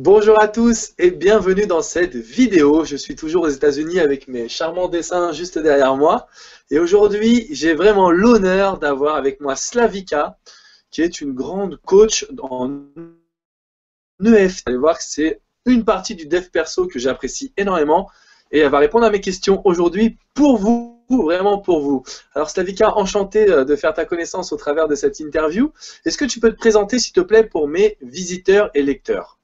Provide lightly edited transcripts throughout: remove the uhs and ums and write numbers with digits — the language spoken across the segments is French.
Bonjour à tous et bienvenue dans cette vidéo. Je suis toujours aux États-Unis avec mes charmants dessins juste derrière moi. Et aujourd'hui, j'ai vraiment l'honneur d'avoir avec moi Slavika, qui est une grande coach en EF. Vous allez voir que c'est une partie du dev perso que j'apprécie énormément. Et elle va répondre à mes questions aujourd'hui pour vous, vraiment pour vous. Alors Slavika, enchanté de faire ta connaissance au travers de cette interview. Est-ce que tu peux te présenter s'il te plaît pour mes visiteurs et lecteurs?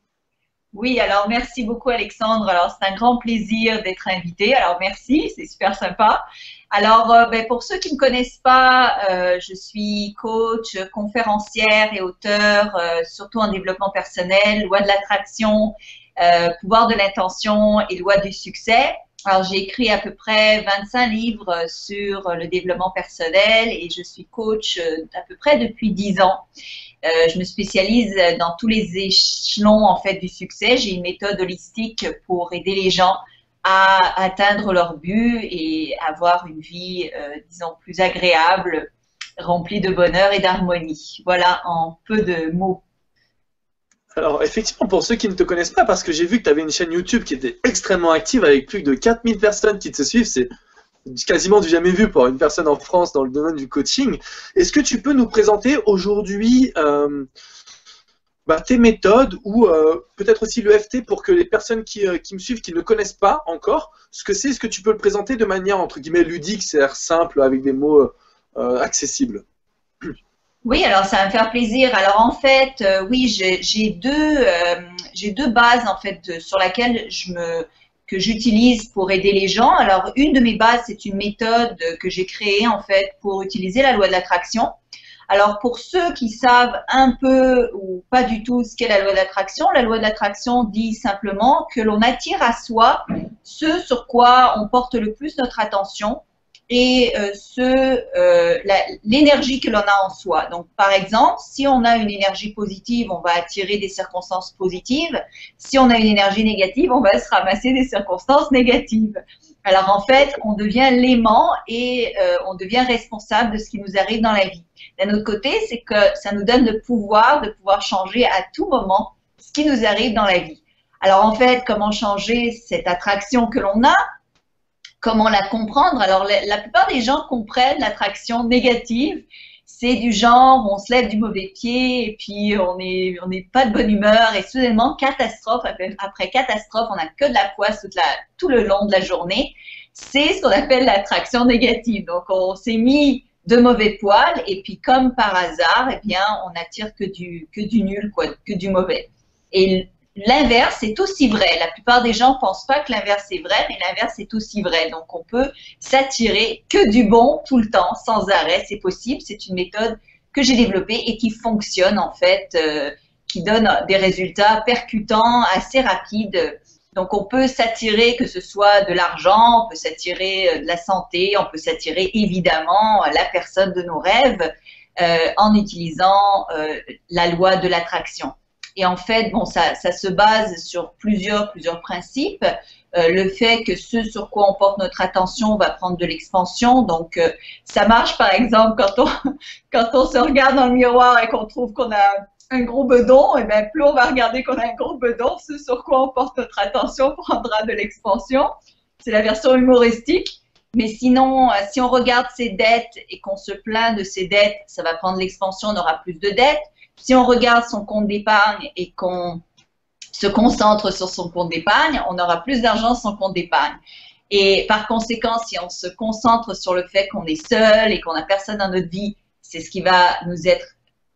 Oui, alors merci beaucoup Alexandre. Alors c'est un grand plaisir d'être invité. Alors merci, c'est super sympa. Alors pour ceux qui ne me connaissent pas, je suis coach, conférencière et auteure, surtout en développement personnel, loi de l'attraction, pouvoir de l'intention et loi du succès. Alors j'ai écrit à peu près 25 livres sur le développement personnel et je suis coach à peu près depuis 10 ans. Je me spécialise dans tous les échelons en fait du succès. J'ai une méthode holistique pour aider les gens à atteindre leur but et avoir une vie, disons, plus agréable, remplie de bonheur et d'harmonie. Voilà en peu de mots. Alors, effectivement, pour ceux qui ne te connaissent pas, parce que j'ai vu que tu avais une chaîne YouTube qui était extrêmement active avec plus de 4000 personnes qui te suivent, c'est quasiment du jamais vu pour une personne en France dans le domaine du coaching. Est-ce que tu peux nous présenter aujourd'hui tes méthodes ou peut-être aussi l'EFT pour que les personnes qui me suivent, qui ne connaissent pas encore, ce que c'est, est-ce que tu peux le présenter de manière entre guillemets ludique, c'est-à-dire simple, avec des mots accessibles? Oui, alors ça va me faire plaisir. Alors en fait, oui, j'ai deux bases en fait sur laquelle que j'utilise pour aider les gens. Alors une de mes bases, c'est une méthode que j'ai créée en fait pour utiliser la loi de l'attraction. Alors pour ceux qui savent un peu ou pas du tout ce qu'est la loi de l'attraction dit simplement que l'on attire à soi ce sur quoi on porte le plus notre attention et l'énergie que l'on a en soi. Donc, par exemple, si on a une énergie positive, on va attirer des circonstances positives. Si on a une énergie négative, on va se ramasser des circonstances négatives. Alors, en fait, on devient l'aimant et on devient responsable de ce qui nous arrive dans la vie. D'un autre côté, c'est que ça nous donne le pouvoir de pouvoir changer à tout moment ce qui nous arrive dans la vie. Alors, en fait, comment changer cette attraction que l'on a? Comment la comprendre? Alors, la plupart des gens comprennent l'attraction négative. C'est du genre, on se lève du mauvais pied et puis on n'est pas de bonne humeur et soudainement, catastrophe, après catastrophe, on n'a que de la poisse tout le long de la journée. C'est ce qu'on appelle l'attraction négative. Donc, on s'est mis de mauvais poil et puis comme par hasard, eh bien, on attire que du nul, quoi, que du mauvais. Et l'inverse est aussi vrai. La plupart des gens ne pensent pas que l'inverse est vrai, mais l'inverse est aussi vrai. Donc, on peut s'attirer que du bon tout le temps, sans arrêt. C'est possible. C'est une méthode que j'ai développée et qui fonctionne, en fait, qui donne des résultats percutants, assez rapides. Donc, on peut s'attirer que ce soit de l'argent, on peut s'attirer de la santé, on peut s'attirer évidemment la personne de nos rêves en utilisant la loi de l'attraction. Et en fait, bon, ça se base sur plusieurs principes. Le fait que ce sur quoi on porte notre attention va prendre de l'expansion. Donc, ça marche, par exemple, quand on se regarde dans le miroir et qu'on trouve qu'on a un gros bedon, et bien, plus on va regarder qu'on a un gros bedon, ce sur quoi on porte notre attention prendra de l'expansion. C'est la version humoristique. Mais sinon, si on regarde ses dettes et qu'on se plaint de ses dettes, ça va prendre l'expansion, on aura plus de dettes. Si on regarde son compte d'épargne et qu'on se concentre sur son compte d'épargne, on aura plus d'argent sur son compte d'épargne. Et par conséquent, si on se concentre sur le fait qu'on est seul et qu'on n'a personne dans notre vie, c'est ce qui va nous être,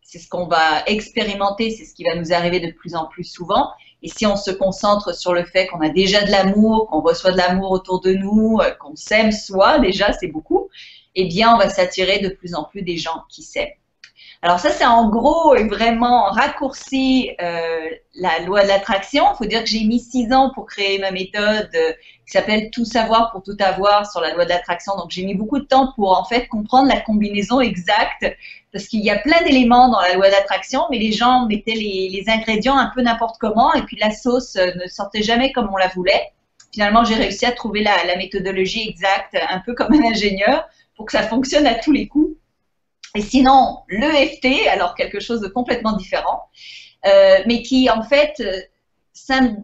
c'est ce qu'on va expérimenter, c'est ce qui va nous arriver de plus en plus souvent. Et si on se concentre sur le fait qu'on a déjà de l'amour, qu'on reçoit de l'amour autour de nous, qu'on s'aime soi, déjà c'est beaucoup, eh bien on va s'attirer de plus en plus des gens qui s'aiment. Alors ça, c'est en gros et vraiment raccourci la loi de l'attraction. Il faut dire que j'ai mis 6 ans pour créer ma méthode qui s'appelle Tout savoir pour tout avoir sur la loi de l'attraction. Donc j'ai mis beaucoup de temps pour en fait comprendre la combinaison exacte parce qu'il y a plein d'éléments dans la loi de l'attraction, mais les gens mettaient les ingrédients un peu n'importe comment et puis la sauce ne sortait jamais comme on la voulait. Finalement, j'ai réussi à trouver la méthodologie exacte, un peu comme un ingénieur, pour que ça fonctionne à tous les coups. Et sinon, l'EFT, alors quelque chose de complètement différent, mais qui en fait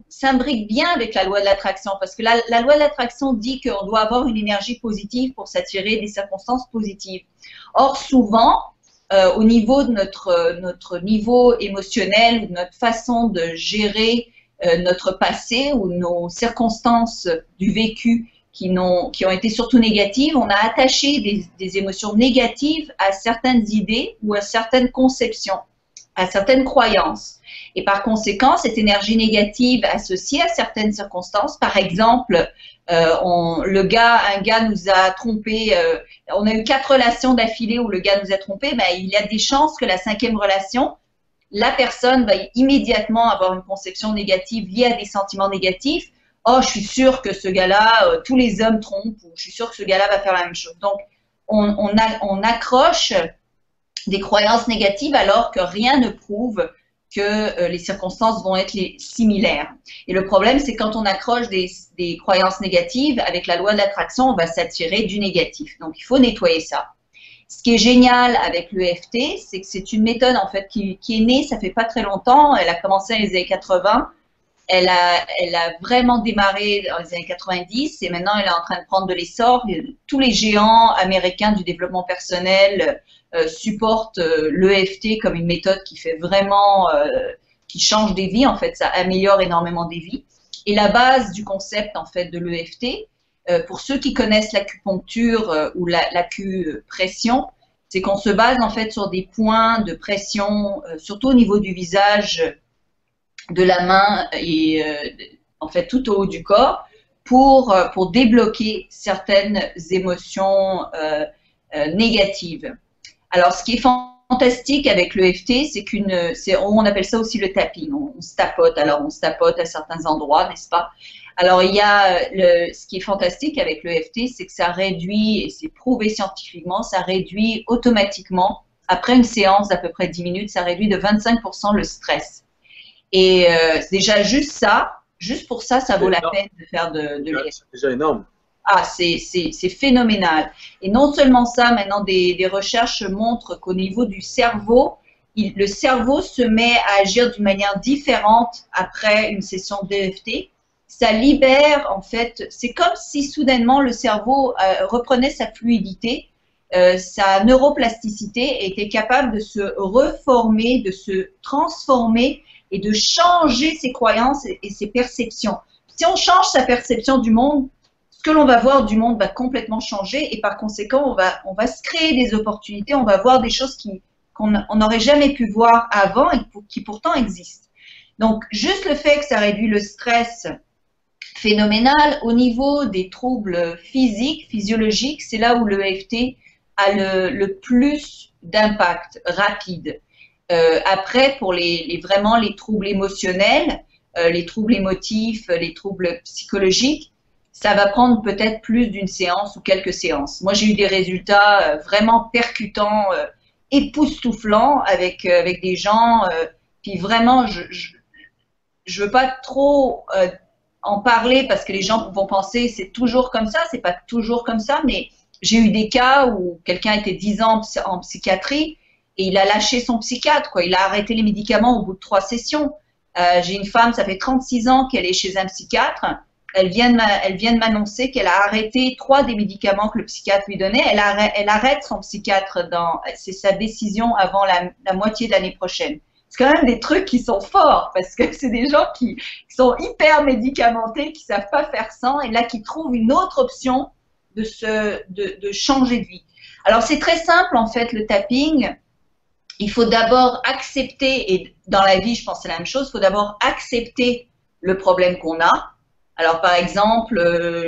s'imbrique bien avec la loi de l'attraction, parce que la loi de l'attraction dit qu'on doit avoir une énergie positive pour s'attirer des circonstances positives. Or, souvent, au niveau de notre niveau émotionnel ou de notre façon de gérer notre passé ou nos circonstances du vécu qui ont été surtout négatives, on a attaché des émotions négatives à certaines idées ou à certaines conceptions, à certaines croyances. Et par conséquent, cette énergie négative associée à certaines circonstances, par exemple, un gars nous a trompé, on a eu 4 relations d'affilée où le gars nous a trompé, ben, il y a des chances que la 5e relation, la personne va immédiatement avoir une conception négative liée à des sentiments négatifs. Oh, je suis sûre que ce gars-là, tous les hommes trompent, ou je suis sûre que ce gars-là va faire la même chose. Donc, on accroche des croyances négatives alors que rien ne prouve que les circonstances vont être similaires. Et le problème, c'est quand on accroche des croyances négatives, avec la loi de l'attraction, on va s'attirer du négatif. Donc, il faut nettoyer ça. Ce qui est génial avec l'EFT, c'est que c'est une méthode en fait qui est née, ça fait pas très longtemps, elle a commencé dans les années 80, elle a vraiment démarré dans les années 90 et maintenant elle est en train de prendre de l'essor. Tous les géants américains du développement personnel supportent l'EFT comme une méthode qui fait vraiment, qui change des vies en fait, ça améliore énormément des vies. Et la base du concept en fait de l'EFT, pour ceux qui connaissent l'acupuncture ou l'acupression, c'est qu'on se base en fait sur des points de pression, surtout au niveau du visage, de la main et en fait tout au haut du corps, pour débloquer certaines émotions négatives. Alors, ce qui est fantastique avec l'EFT, c'est on appelle ça aussi le tapping. On se tapote. Alors, on se tapote à certains endroits, n'est-ce pas? Alors, il y a ce qui est fantastique avec l'EFT, c'est que ça réduit, et c'est prouvé scientifiquement, ça réduit automatiquement, après une séance d'à peu près 10 minutes, ça réduit de 25% le stress. Et déjà, juste pour ça, ça vaut la peine de faire de l'EFT. C'est déjà énorme. Ah, c'est phénoménal. Et non seulement ça, maintenant des recherches montrent qu'au niveau du cerveau, le cerveau se met à agir d'une manière différente après une session d'EFT. Ça libère, en fait, c'est comme si soudainement le cerveau reprenait sa fluidité, sa neuroplasticité, était capable de se reformer, de se transformer et de changer ses croyances et ses perceptions. Si on change sa perception du monde, ce que l'on va voir du monde va complètement changer et par conséquent, on va se créer des opportunités, on va voir des choses qu'on n'aurait jamais pu voir avant et qui pourtant existent. Donc, juste le fait que ça réduit le stress, phénoménal. Au niveau des troubles physiques, physiologiques, c'est là où l'EFT a le plus d'impact rapide. Après, pour vraiment les troubles émotionnels, les troubles émotifs, les troubles psychologiques, ça va prendre peut-être plus d'une séance ou quelques séances. Moi, j'ai eu des résultats vraiment percutants, époustouflants avec des gens. Puis vraiment, je veux pas trop en parler parce que les gens vont penser c'est toujours comme ça. C'est pas toujours comme ça, mais j'ai eu des cas où quelqu'un était 10 ans en psychiatrie et il a lâché son psychiatre, quoi. Il a arrêté les médicaments au bout de 3 sessions. J'ai une femme, ça fait 36 ans qu'elle est chez un psychiatre. Elle vient de m'annoncer qu'elle a arrêté 3 des médicaments que le psychiatre lui donnait. Elle arrête son psychiatre, c'est sa décision avant la moitié de l'année prochaine. C'est quand même des trucs qui sont forts parce que c'est des gens qui sont hyper médicamentés, qui savent pas faire sans et là qui trouvent une autre option de changer de vie. Alors c'est très simple en fait le tapping. Il faut d'abord accepter, et dans la vie je pense que c'est la même chose, il faut d'abord accepter le problème qu'on a. Alors, par exemple,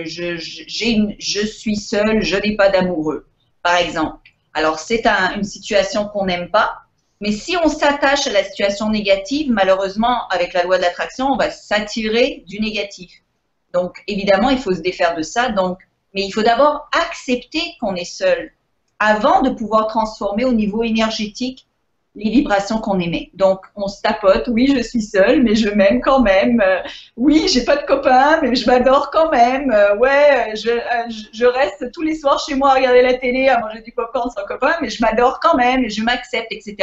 je suis seule, je n'ai pas d'amoureux, par exemple. Alors, c'est une situation qu'on n'aime pas, mais si on s'attache à la situation négative, malheureusement, avec la loi de l'attraction, on va s'attirer du négatif. Donc, évidemment, il faut se défaire de ça. Mais il faut d'abord accepter qu'on est seul avant de pouvoir transformer au niveau énergétique les vibrations qu'on émet. Donc, on se tapote, oui, je suis seule, mais je m'aime quand même. Oui, j'ai pas de copain, mais je m'adore quand même. Ouais, je reste tous les soirs chez moi à regarder la télé, à manger du popcorn sans copain, mais je m'adore quand même, et je m'accepte, etc.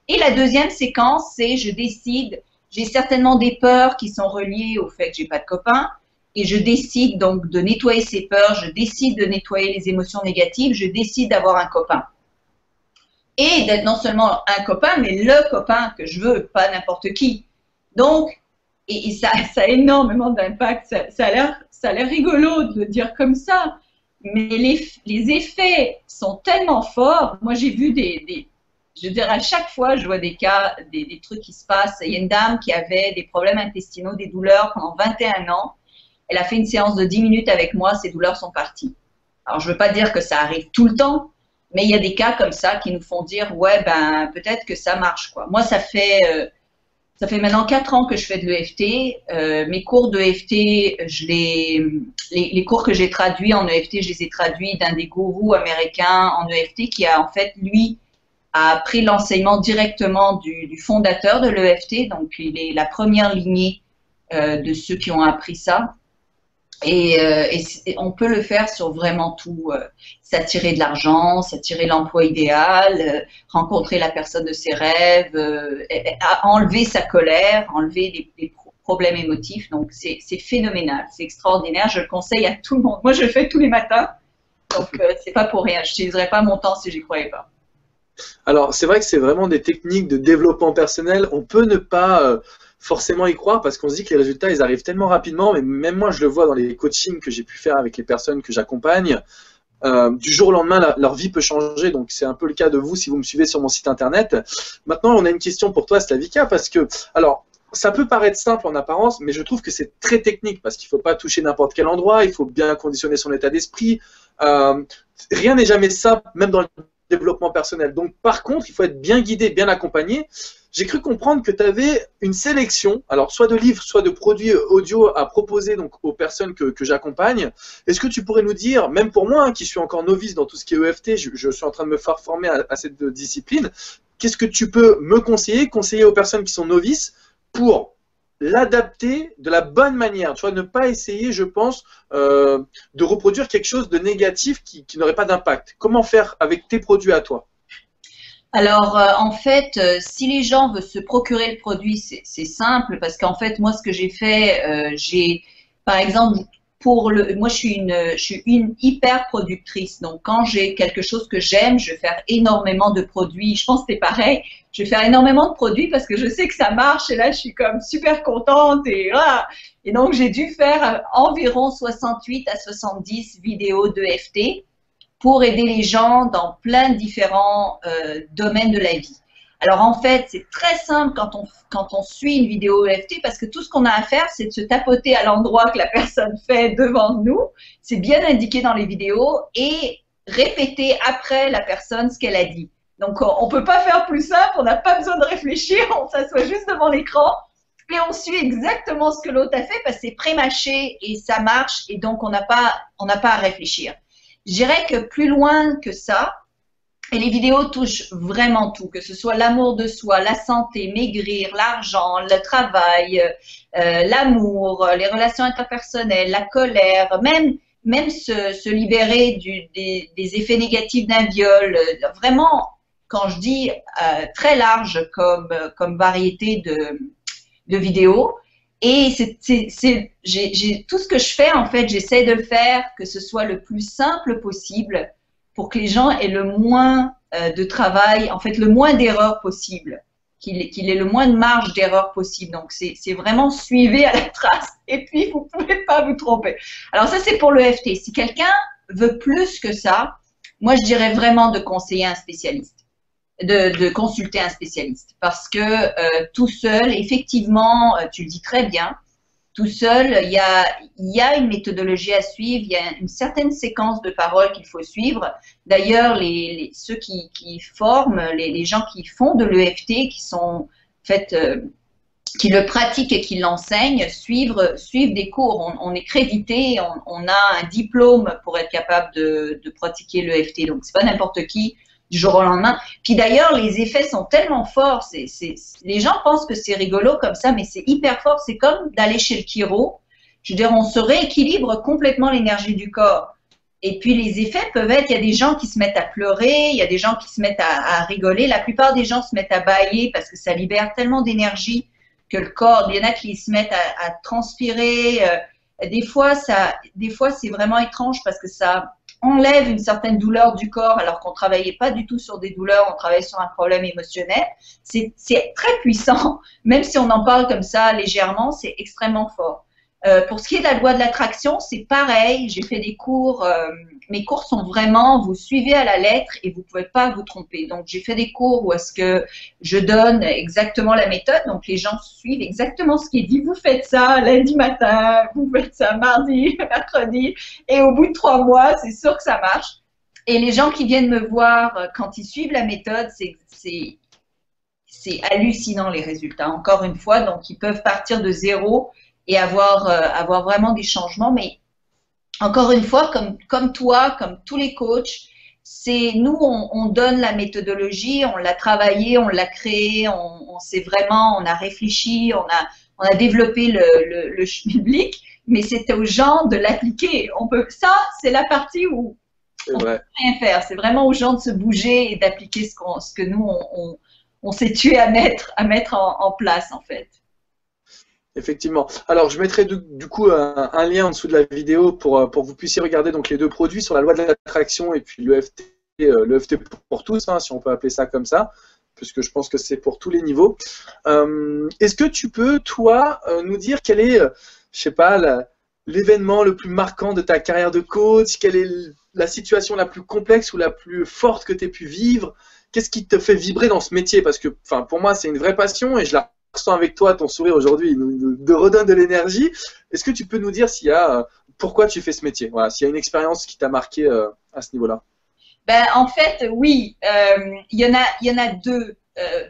Et la deuxième séquence, c'est je décide j'ai certainement des peurs qui sont reliées au fait que j'ai pas de copain. Et je décide donc de nettoyer ces peurs, je décide de nettoyer les émotions négatives, je décide d'avoir un copain. Et d'être non seulement un copain, mais le copain que je veux, pas n'importe qui. Donc, et ça a énormément d'impact. Ça a l'air rigolo de le dire comme ça, mais les effets sont tellement forts. Moi, j'ai vu je veux dire, à chaque fois, je vois des cas, des trucs qui se passent. Il y a une dame qui avait des problèmes intestinaux, des douleurs pendant 21 ans. Elle a fait une séance de 10 minutes avec moi, ses douleurs sont parties. Alors, je ne veux pas dire que ça arrive tout le temps, mais il y a des cas comme ça qui nous font dire, ouais, ben, peut-être que ça marche, quoi. Moi, ça fait maintenant 4 ans que je fais de l'EFT. Mes cours d'EFT, les cours que j'ai traduits en EFT, je les ai traduits d'un des gourous américains en EFT qui a, en fait, lui, a pris l'enseignement directement du fondateur de l'EFT. Donc, il est la première lignée de ceux qui ont appris ça. Et on peut le faire sur vraiment tout, s'attirer de l'argent, s'attirer l'emploi idéal, rencontrer la personne de ses rêves, enlever sa colère, enlever les problèmes émotifs. Donc c'est phénoménal, c'est extraordinaire, je le conseille à tout le monde. Moi je le fais tous les matins, donc c'est pas pour rien, je n'utiliserais pas mon temps si j'y croyais pas. Alors c'est vrai que c'est vraiment des techniques de développement personnel, on peut ne pas forcément y croire parce qu'on se dit que les résultats ils arrivent tellement rapidement, mais même moi je le vois dans les coachings que j'ai pu faire avec les personnes que j'accompagne, du jour au lendemain leur vie peut changer, donc c'est un peu le cas de vous si vous me suivez sur mon site internet. Maintenant on a une question pour toi Slavika, parce que alors ça peut paraître simple en apparence, mais je trouve que c'est très technique parce qu'il ne faut pas toucher n'importe quel endroit, il faut bien conditionner son état d'esprit, rien n'est jamais simple, même dans le développement personnel. Donc par contre il faut être bien guidé, bien accompagné. J'ai cru comprendre que tu avais une sélection, alors soit de livres, soit de produits audio à proposer donc aux personnes que j'accompagne. Est-ce que tu pourrais nous dire, même pour moi, hein, qui suis encore novice dans tout ce qui est EFT, je suis en train de me faire former à cette discipline, qu'est-ce que tu peux me conseiller aux personnes qui sont novices pour l'adapter de la bonne manière, tu vois, ne pas essayer, je pense, de reproduire quelque chose de négatif qui n'aurait pas d'impact. Comment faire avec tes produits à toi ? Alors, en fait, si les gens veulent se procurer le produit, c'est simple parce qu'en fait, moi, ce que j'ai fait, par exemple, moi, je suis une hyper productrice. Donc, quand j'ai quelque chose que j'aime, je vais faire énormément de produits. Je pense que c'est pareil. Je vais faire énormément de produits parce que je sais que ça marche et là, je suis comme super contente et voilà. Et donc, j'ai dû faire environ 68 à 70 vidéos d'EFT pour aider les gens dans plein de différents domaines de la vie. Alors en fait, c'est très simple quand on suit une vidéo EFT parce que tout ce qu'on a à faire, c'est de se tapoter à l'endroit que la personne fait devant nous. C'est bien indiqué dans les vidéos et répéter après la personne ce qu'elle a dit. Donc on ne peut pas faire plus simple, on n'a pas besoin de réfléchir, on s'assoit juste devant l'écran et on suit exactement ce que l'autre a fait parce que c'est pré-mâché et ça marche et donc on n'a pas à réfléchir. Je dirais que plus loin que ça, et les vidéos touchent vraiment tout, que ce soit l'amour de soi, la santé, maigrir, l'argent, le travail, l'amour, les relations interpersonnelles, la colère, même se libérer des effets négatifs d'un viol. Vraiment, quand je dis très large comme variété de vidéos, et tout ce que je fais, en fait, j'essaie de le faire que ce soit le plus simple possible pour que les gens aient le moins de travail, en fait, le moins d'erreurs possible, qu'il ait le moins de marge d'erreur possible. Donc, c'est vraiment suivez à la trace et puis vous ne pouvez pas vous tromper. Alors, ça, c'est pour le l'EFT. Si quelqu'un veut plus que ça, moi, je dirais vraiment de conseiller un spécialiste. De consulter un spécialiste parce que tout seul, effectivement, tu le dis très bien, tout seul, il y a une méthodologie à suivre, il y a une certaine séquence de paroles qu'il faut suivre. D'ailleurs, ceux qui forment, les gens qui font de l'EFT, qui sont en fait, qui le pratiquent et qui l'enseignent, suivent des cours. On est crédité, on a un diplôme pour être capable de pratiquer l'EFT. Donc, c'est pas n'importe qui du jour au lendemain. Puis d'ailleurs, les effets sont tellement forts. Les gens pensent que c'est rigolo comme ça, mais c'est hyper fort. C'est comme d'aller chez le chiro. Je veux dire, on se rééquilibre complètement l'énergie du corps. Et puis les effets peuvent être, il y a des gens qui se mettent à pleurer, il y a des gens qui se mettent à rigoler. La plupart des gens se mettent à bâiller parce que ça libère tellement d'énergie que le corps, il y en a qui se mettent à transpirer. Des fois, c'est vraiment étrange parce que ça enlève une certaine douleur du corps alors qu'on travaillait pas du tout sur des douleurs, on travaillait sur un problème émotionnel. C'est très puissant, même si on en parle comme ça légèrement, c'est extrêmement fort. Pour ce qui est de la loi de l'attraction, c'est pareil. J'ai fait des cours. Mes cours sont vraiment, vous suivez à la lettre et vous pouvez pas vous tromper. Donc, j'ai fait des cours où est-ce que je donne exactement la méthode. Donc, les gens suivent exactement ce qui est dit. Vous faites ça lundi matin, vous faites ça mardi, mercredi. Et au bout de 3 mois, c'est sûr que ça marche. Et les gens qui viennent me voir quand ils suivent la méthode, c'est hallucinant les résultats. Encore une fois, donc ils peuvent partir de zéro et avoir vraiment des changements. Mais encore une fois, comme toi, comme tous les coachs, c'est nous, on donne la méthodologie, on l'a travaillé, on l'a créé, on sait vraiment, on a réfléchi, on a développé le public, mais c'est aux gens de l'appliquer. Ça, c'est la partie où on ne peut rien faire. C'est vraiment aux gens de se bouger et d'appliquer ce que nous, on s'est tué à mettre en place, en fait. Effectivement. Alors, je mettrai du coup un lien en dessous de la vidéo pour que vous puissiez regarder donc les deux produits sur la loi de l'attraction et puis l'EFT pour tous, hein, si on peut appeler ça comme ça, puisque je pense que c'est pour tous les niveaux. Est-ce que tu peux, toi, nous dire quel est, je sais pas, l'événement le plus marquant de ta carrière de coach? Quelle est la situation la plus complexe ou la plus forte que tu aies pu vivre? Qu'est-ce qui te fait vibrer dans ce métier? Parce que, pour moi, c'est une vraie passion et je la ressens avec toi, ton sourire aujourd'hui nous redonne de l'énergie. Est-ce que tu peux nous dire pourquoi tu fais ce métier? Voilà, s'il y a une expérience qui t'a marqué à ce niveau-là. Ben, en fait, oui, il y en a deux,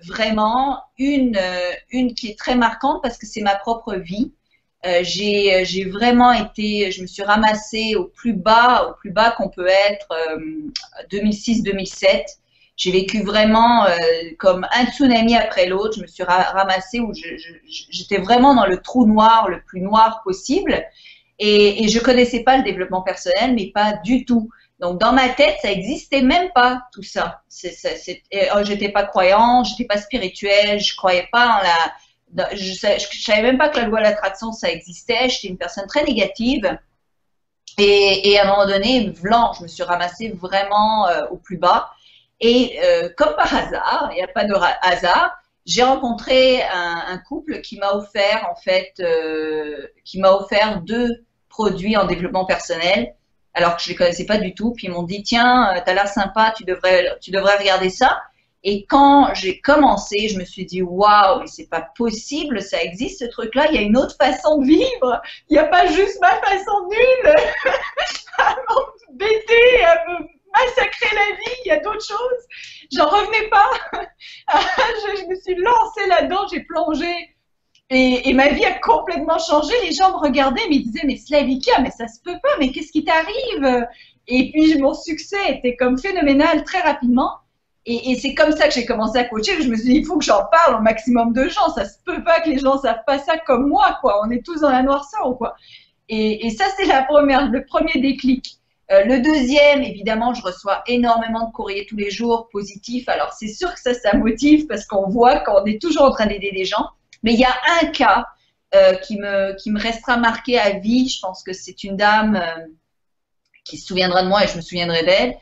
vraiment. Une qui est très marquante parce que c'est ma propre vie. J'ai vraiment je me suis ramassée au plus bas qu'on peut être, 2006-2007. J'ai vécu vraiment comme un tsunami après l'autre. Je me suis ramassée où j'étais vraiment dans le trou noir, le plus noir possible. Et je connaissais pas le développement personnel, mais pas du tout. Donc, dans ma tête, ça existait même pas, tout ça. J'étais pas croyante, j'étais pas spirituelle, je croyais pas je savais même pas que la loi de l'attraction, ça existait. J'étais une personne très négative. Et à un moment donné, je me suis ramassée vraiment au plus bas. Et comme par hasard, il n'y a pas de hasard, j'ai rencontré un couple qui m'a offert, en fait, deux produits en développement personnel, alors que je ne les connaissais pas du tout. Puis ils m'ont dit, tiens, tu as l'air sympa, tu devrais regarder ça. Et quand j'ai commencé, je me suis dit, waouh, mais c'est pas possible, ça existe ce truc-là, il y a une autre façon de vivre, il n'y a pas juste ma façon nulle à m'embêter, à me massacrer la vie, il y a d'autres choses. J'en revenais pas. Je me suis lancée là-dedans, j'ai plongé. Et ma vie a complètement changé. Les gens me regardaient, mais ils disaient, mais Slavika, mais ça se peut pas, mais qu'est-ce qui t'arrive? Et puis mon succès était comme phénoménal très rapidement. Et c'est comme ça que j'ai commencé à coacher. Je me suis dit, il faut que j'en parle au maximum de gens. Ça se peut pas que les gens savent pas ça comme moi, quoi. On est tous dans la noirceur, quoi. Et ça, c'est le premier déclic. Le deuxième, évidemment, je reçois énormément de courriers tous les jours positifs. Alors, c'est sûr que ça motive parce qu'on voit qu'on est toujours en train d'aider les gens. Mais il y a un cas qui me restera marqué à vie. Je pense que c'est une dame qui se souviendra de moi et je me souviendrai d'elle.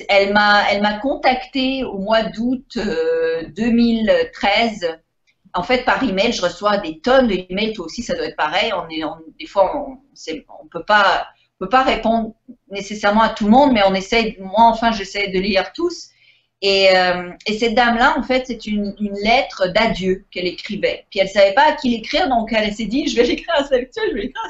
Elle m'a contactée au mois d'août 2013. En fait, par email, je reçois des tonnes d'emails. Toi aussi, ça doit être pareil. Des fois, on peut pas répondre nécessairement à tout le monde, mais j'essaie de lire tous. Et cette dame-là, en fait, c'est une lettre d'adieu qu'elle écrivait. Puis elle savait pas à qui l'écrire, donc elle s'est dit, je vais l'écrire à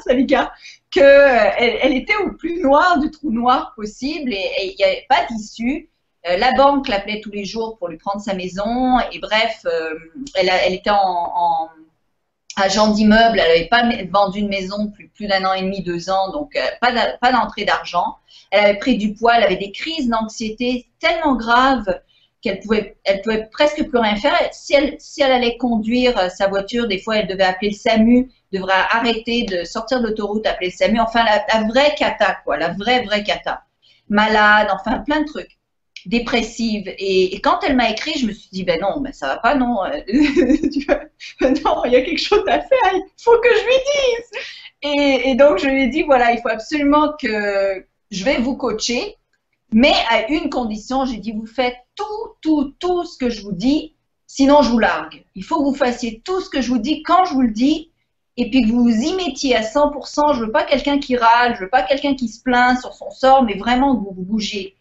Slavika, qu'elle était au plus noir du trou noir possible et il n'y avait pas d'issue. La banque l'appelait tous les jours pour lui prendre sa maison et bref, elle était en agent d'immeuble, elle n'avait pas vendu une maison plus d'1 an et demi, 2 ans, donc pas d'entrée d'argent. Elle avait pris du poids, elle avait des crises d'anxiété tellement graves qu'elle pouvait presque plus rien faire. Si elle allait conduire sa voiture, des fois elle devait appeler le SAMU, devrait arrêter de sortir de l'autoroute, appeler le SAMU. Enfin, la vraie cata, quoi, la vraie cata. Malade, enfin plein de trucs. dépressive. Et quand elle m'a écrit, je me suis dit, ben non, ben ça va pas, non. Non, il y a quelque chose à faire, il faut que je lui dise. Et donc, je lui ai dit, voilà, il faut absolument que je vais vous coacher, mais à une condition, j'ai dit, vous faites tout ce que je vous dis, sinon je vous largue. Il faut que vous fassiez tout ce que je vous dis quand je vous le dis, et puis que vous vous y mettiez à 100%. Je veux pas quelqu'un qui râle, je veux pas quelqu'un qui se plaint sur son sort, mais vraiment que vous vous bougiez.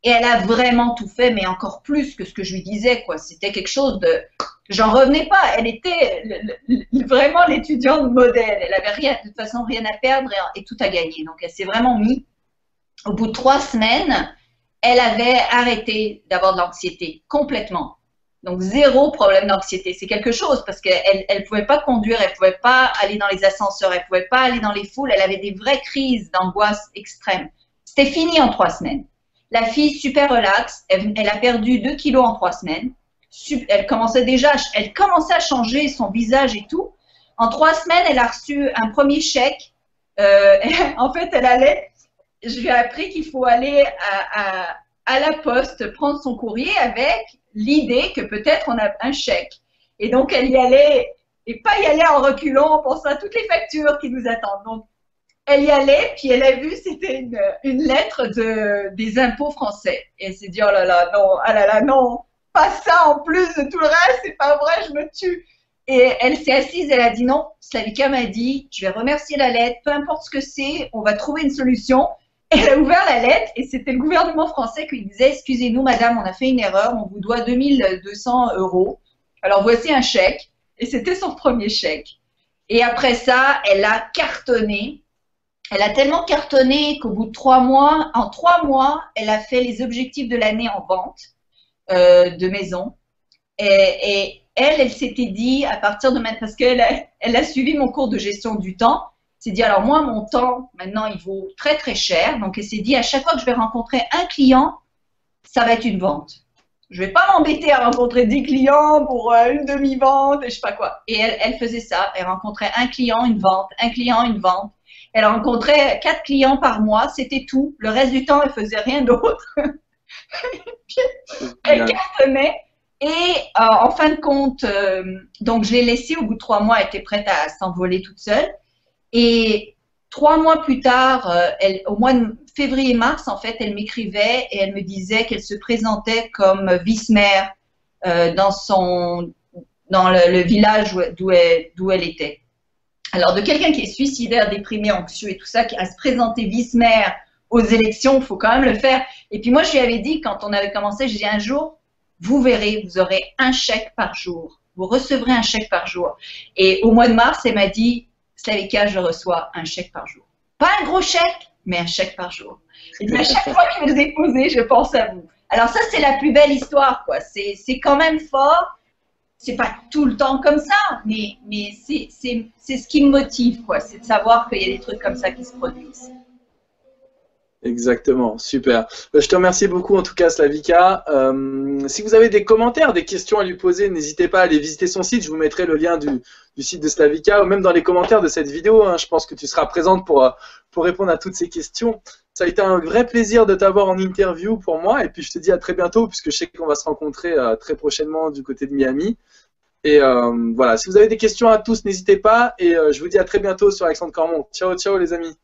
Et elle a vraiment tout fait, mais encore plus que ce que je lui disais, quoi. C'était quelque chose de... J'en revenais pas. Elle était vraiment l'étudiante modèle. Elle avait rien, de toute façon, rien à perdre et tout à gagner. Donc, elle s'est vraiment mise. Au bout de 3 semaines, elle avait arrêté d'avoir de l'anxiété, complètement. Donc, 0 problème d'anxiété. C'est quelque chose parce qu'elle ne pouvait pas conduire, elle ne pouvait pas aller dans les ascenseurs, elle ne pouvait pas aller dans les foules. Elle avait des vraies crises d'angoisse extrême. C'était fini en 3 semaines. La fille, super relax, elle a perdu 2 kilos en 3 semaines. Elle commençait à changer son visage et tout. En 3 semaines, elle a reçu un premier chèque. En fait, je lui ai appris qu'il faut aller à la poste prendre son courrier avec l'idée que peut-être on a un chèque. Et donc, elle y allait, et pas y aller en reculant en pensant à toutes les factures qui nous attendent. Donc, elle y allait, puis elle a vu, c'était une lettre des impôts français. Et elle s'est dit, oh là là, non, ah là là, non, pas ça en plus de tout le reste, c'est pas vrai, je me tue. Et elle s'est assise, elle a dit non, Slavika m'a dit, je vais remercier la lettre, peu importe ce que c'est, on va trouver une solution. Elle a ouvert la lettre et c'était le gouvernement français qui lui disait, excusez-nous madame, on a fait une erreur, on vous doit 2200 €. Alors voici un chèque. Et c'était son premier chèque. Et après ça, elle a cartonné. Elle a tellement cartonné qu'au bout de 3 mois, en 3 mois, elle a fait les objectifs de l'année en vente de maison. Et elle s'était dit, à partir de maintenant, parce qu'elle a suivi mon cours de gestion du temps, s'est dit, alors moi, mon temps, maintenant, il vaut très, très cher. Donc, elle s'est dit, à chaque fois que je vais rencontrer un client, ça va être une vente. Je ne vais pas m'embêter à rencontrer 10 clients pour une demi-vente et je sais pas quoi. Et elle faisait ça. Elle rencontrait un client, une vente, un client, une vente. Elle rencontrait 4 clients par mois, c'était tout. Le reste du temps, elle faisait rien d'autre. Elle cartonnait. Et en fin de compte, donc je l'ai laissée au bout de 3 mois, elle était prête à s'envoler toute seule. Et 3 mois plus tard, au mois de février-mars, en fait, elle m'écrivait et elle me disait qu'elle se présentait comme vice-maire dans le village d'où elle était. Alors, de quelqu'un qui est suicidaire, déprimé, anxieux et tout ça, qui a se présenter vice-maire aux élections, il faut quand même le faire. Et puis moi, je lui avais dit, quand on avait commencé, j'ai dit un jour, vous verrez, vous aurez un chèque par jour. Vous recevrez un chèque par jour. Et au mois de mars, elle m'a dit, Slavika, je reçois un chèque par jour. Pas un gros chèque, mais un chèque par jour. Et à chaque fois que je vais le déposer, je pense à vous. Alors ça, c'est la plus belle histoire, quoi. C'est quand même fort. C'est pas tout le temps comme ça, mais c'est ce qui me motive, quoi. C'est de savoir qu'il y a des trucs comme ça qui se produisent. Exactement, super. Je te remercie beaucoup en tout cas Slavika. Si vous avez des commentaires, des questions à lui poser, n'hésitez pas à aller visiter son site. Je vous mettrai le lien du site de Slavika ou même dans les commentaires de cette vidéo. Hein. Je pense que tu seras présente pour répondre à toutes ces questions. Ça a été un vrai plaisir de t'avoir en interview pour moi. Et puis je te dis à très bientôt puisque je sais qu'on va se rencontrer très prochainement du côté de Miami. Et voilà, si vous avez des questions à tous, n'hésitez pas. Et je vous dis à très bientôt sur Alexandre Cormon. Ciao, ciao les amis.